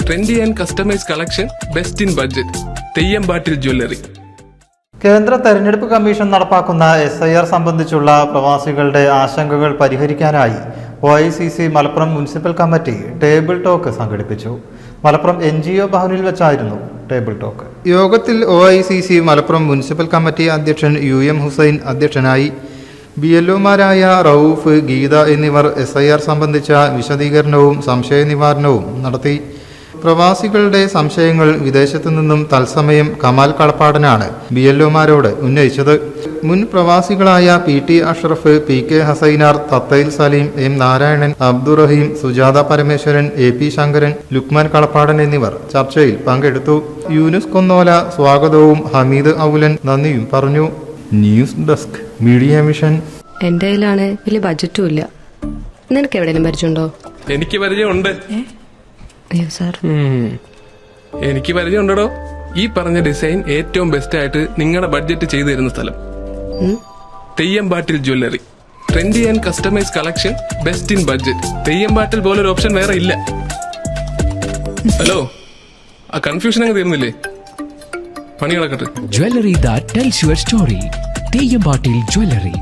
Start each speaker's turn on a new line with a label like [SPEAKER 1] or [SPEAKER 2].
[SPEAKER 1] Trendy and customise collection, best in budget. തെയ്യമ്പാട്ടിൽ jewellery.
[SPEAKER 2] കേന്ദ്ര തെരഞ്ഞെടുപ്പ് commission നടപ്പാക്കുന്ന SIR സംബന്ധിച്ചുള്ള പ്രവാസികളുടെ ആശങ്കകൾ പരിഹരിക്കാനായി OICC Malappuram municipal committee table talk സംഘടിപ്പിച്ചു. മലപ്പുറം NGO ഭവനിൽ വെച്ചായിരുന്നു ടേബിൾ ടോക്ക്. യോഗത്തിൽ OICC മലപ്പുറം മുനിസിപ്പൽ കമ്മിറ്റി അധ്യക്ഷൻ UM ഹുസൈൻ അധ്യക്ഷനായി. BLOമാരായ റൌഫ്, ഗീത എന്നിവർ SIR സംബന്ധിച്ച വിശദീകരണവും സംശയ നിവാരണവും നടത്തി. പ്രവാസികളുടെ സംശയങ്ങൾ വിദേശത്തു നിന്നും തത്സമയം കമാൽ കളപ്പാടനാണ് BLOമാരോട് ഉന്നയിച്ചത്. മുൻ പ്രവാസികളായ PT Ashraf, PK Hassainar, തത്തയിൽ Saleem, M Narayanan, Abdurahim, Sujatha Parameswaran, AP Sankaran, Luqman Kalappadan എന്നിവർ ചർച്ചയിൽ പങ്കെടുത്തു. യൂനുസ് കൊന്നോല സ്വാഗതവും ഹമീദ് ഔലൻ നന്ദിയും പറഞ്ഞു. News desk, media mission.
[SPEAKER 3] എന്റെ കയ്യിലാണ് വലിയ ബഡ്ജറ്റും ഇല്ല. നിനക്ക് എവിടെയെങ്കിലും പരിചയമുണ്ടോ?
[SPEAKER 1] എനിക്ക് പരിചയമുണ്ട്.
[SPEAKER 3] അയ്യോ സാർ,
[SPEAKER 1] എനിക്ക് പരിചയമുണ്ടോ. ഈ പറഞ്ഞ ഡിസൈൻ ഏറ്റവും ബെസ്റ്റ് ആയിട്ട് നിങ്ങളുടെ ബഡ്ജറ്റ് ചെയ്തു തരുന്ന സ്ഥലം Theyyampattil jewellery. Trendy and customise collection, best in budget. Theyyampattil പോലൊരു ഓപ്ഷൻ വേറെ ഇല്ല. ഹലോ, ആ കൺഫ്യൂഷൻ അങ്ങ് തീർന്നില്ലേ? പണി നടക്കട്ടെ.
[SPEAKER 4] Jewelry that tells your story. തെയ്യമ്പാട്ടിൽ jewellery.